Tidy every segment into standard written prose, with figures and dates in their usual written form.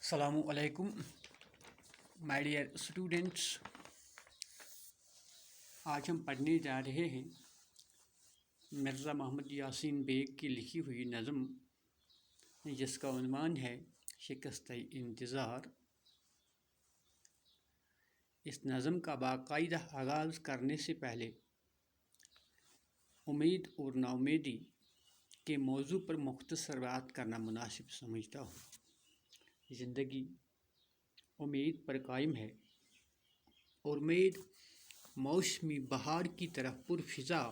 السلام علیکم my dear students. آج ہم پڑھنے جا رہے ہیں مرزا محمد یاسین بیگ کی لکھی ہوئی نظم جس کا عنوان ہے شکست انتظار. اس نظم کا باقاعدہ آغاز کرنے سے پہلے امید اور ناامیدی کے موضوع پر مختصر بات کرنا مناسب سمجھتا ہوں. زندگی امید پر قائم ہے اور امید موسمی بہار کی طرح پر فضا،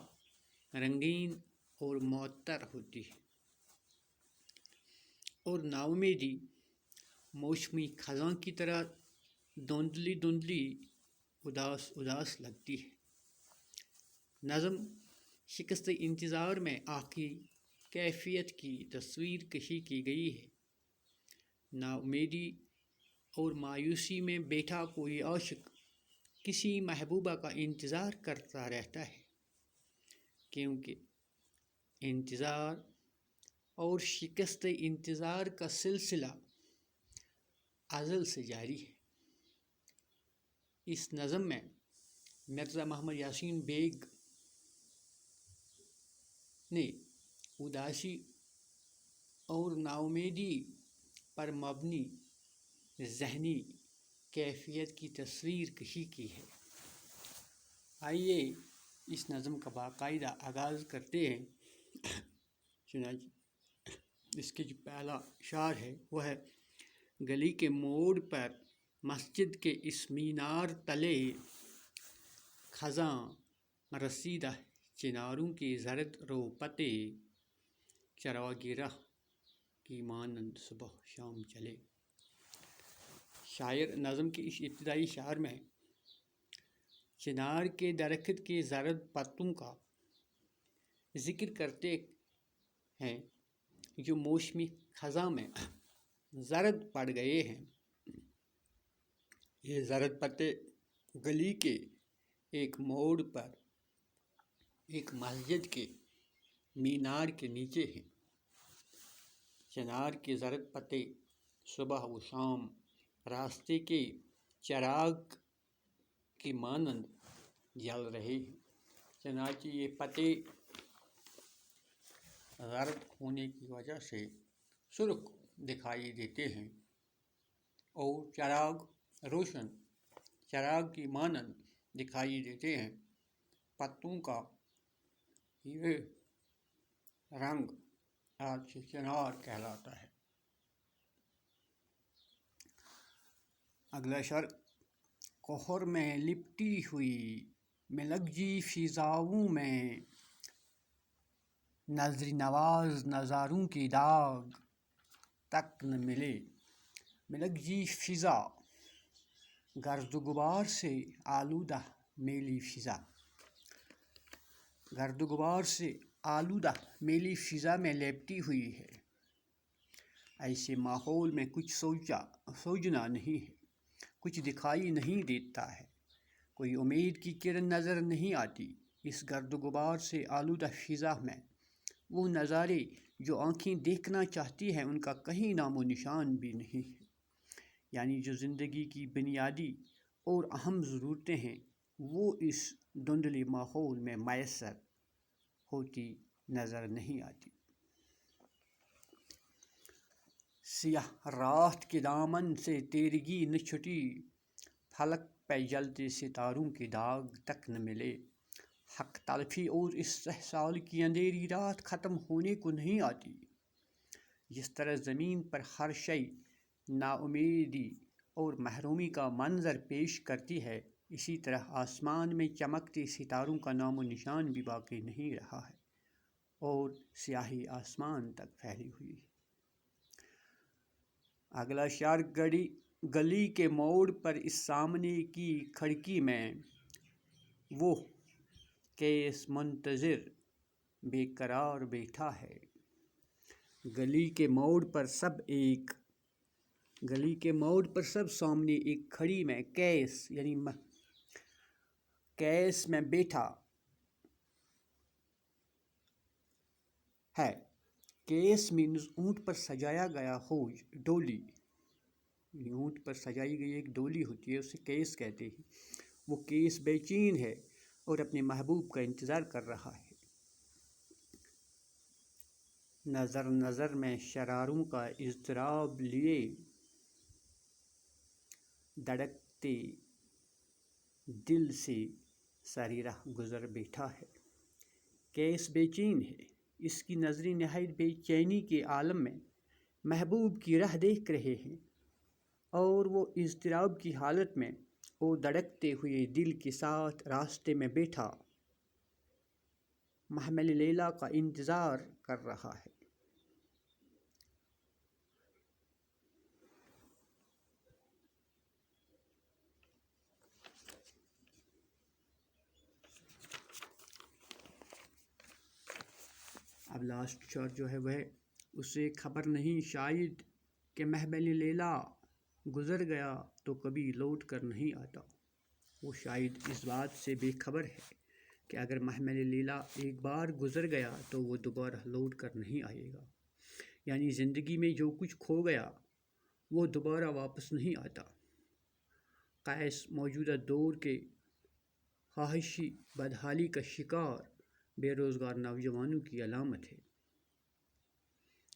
رنگین اور معطر ہوتی ہے، اور ناامیدی موسمی خزاں کی طرح دھندلی دھندلی اداس لگتی ہے. نظم شکست انتظار میں آخری کیفیت کی تصویر کشی کی گئی ہے. ناامیدی اور مایوسی میں بیٹھا کوئی عاشق کسی محبوبہ کا انتظار کرتا رہتا ہے، کیونکہ انتظار اور شکست انتظار کا سلسلہ ازل سے جاری ہے. اس نظم میں مرزا محمد یاسین بیگ نے اداسی اور ناامیدی پر مبنی ذہنی کیفیت کی تصویر کشی کی ہے. آئیے اس نظم کا باقاعدہ آغاز کرتے ہیں. چنانچہ اس کے جو پہلا اشعار ہے وہ ہے: گلی کے موڑ پر مسجد کے اس مینار تلے، خزاں رسیدہ چناروں کی زرد رو پتے، چراغ راہ کی مانند صبح شام چلے. شاعر نظم کے اس ابتدائی اشعار میں چنار کے درخت کے زرد پتوں کا ذکر کرتے ہیں جو موسمی خزاں میں زرد پڑ گئے ہیں. یہ زرد پتے گلی کے ایک موڑ پر ایک مسجد کے مینار کے نیچے ہیں. چنار کے زرد پتے صبح و شام راستے کے چراغ کی مانند جل رہے ہیں. چنانچہ یہ پتے زرد ہونے کی وجہ سے سرخ دکھائی دیتے ہیں اور روشن چراغ کی مانند دکھائی دیتے ہیں. پتوں کا یہ رنگ آج چنار کہلاتا ہے. اگلا شعر: کوہر میں لپٹی ہوئی ملگجی فضاؤں میں، نظر نواز نظاروں کی داغ تک نہ ملے. ملگجی فضا، گرد و غبار سے آلودہ میلی فضا. گرد و غبار سے آلودہ میلی فضا میں لپٹی ہوئی ہے. ایسے ماحول میں کچھ سوچنا نہیں ہے، کچھ دکھائی نہیں دیتا ہے، کوئی امید کی کرن نظر نہیں آتی. اس گرد و غبار سے آلودہ فضا میں وہ نظارے جو آنکھیں دیکھنا چاہتی ہیں ان کا کہیں نام و نشان بھی نہیں ہے. یعنی جو زندگی کی بنیادی اور اہم ضرورتیں ہیں وہ اس دھندلے ماحول میں میسر ہوتی نظر نہیں آتی. سیاہ رات کے دامن سے تیرگی نہ چھٹی، فلک پہ جلتے ستاروں کے داغ تک نہ ملے. حق تلفی اور استحصال کی اندھیری رات ختم ہونے کو نہیں آتی. جس طرح زمین پر ہر شے ناامیدی اور محرومی کا منظر پیش کرتی ہے، اسی طرح آسمان میں چمکتے ستاروں کا نام و نشان بھی باقی نہیں رہا ہے اور سیاہی آسمان تک پھیلی ہوئی ہے. اگلا شعر: گلی کے موڑ پر اس سامنے کی کھڑکی میں، وہ کیس منتظر بے قرار بیٹھا ہے. گلی کے موڑ پر سب سامنے ایک کھڑی میں کیس یعنی کیس میں بیٹھا ہے. کیس مینز اونٹ پر سجایا گیا ہوج، ڈولی. اونٹ پر سجائی گئی ایک ڈولی ہوتی ہے، اسے کیس کہتے ہیں۔ وہ کیس بے چین ہے اور اپنے محبوب کا انتظار کر رہا ہے۔ نظر نظر میں شراروں کا اضطراب لیے دھڑکتے دل سے ساری راہ گزر بیٹھا ہے۔ کیس بے چین ہے، اس کی نظریں نہایت بے چینی کے عالم میں محبوب کی راہ دیکھ رہے ہیں، اور وہ اضطراب کی حالت میں اور دھڑکتے ہوئے دل کے ساتھ راستے میں بیٹھا محمل لیلا کا انتظار کر رہا ہے۔ اب لاسٹ شاٹ جو ہے وہ اسے خبر نہیں شاید کہ محمل لیلا گزر گیا تو کبھی لوٹ کر نہیں آتا۔ وہ شاید اس بات سے بے خبر ہے کہ اگر محمل لیلا ایک بار گزر گیا تو وہ دوبارہ لوٹ کر نہیں آئے گا، یعنی زندگی میں جو کچھ کھو گیا وہ دوبارہ واپس نہیں آتا۔ قیس موجودہ دور کے خواہشی بدحالی کا شکار بے روزگار نوجوانوں کی علامت ہے،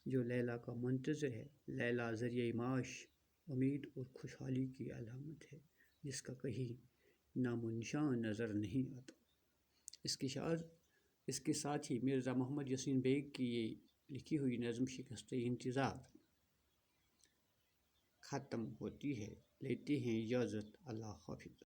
جو لیلا کا منتظر ہے۔ لیلا ذریعہ معاش، امید اور خوشحالی کی علامت ہے، جس کا کہیں نام و نشان نظر نہیں آتا۔ اس کے ساتھ ہی مرزا محمد یاسین بیگ کی یہ لکھی ہوئی نظم شکست انتظار ختم ہوتی ہے۔ لیتے ہیں اجازت، اللہ حافظ۔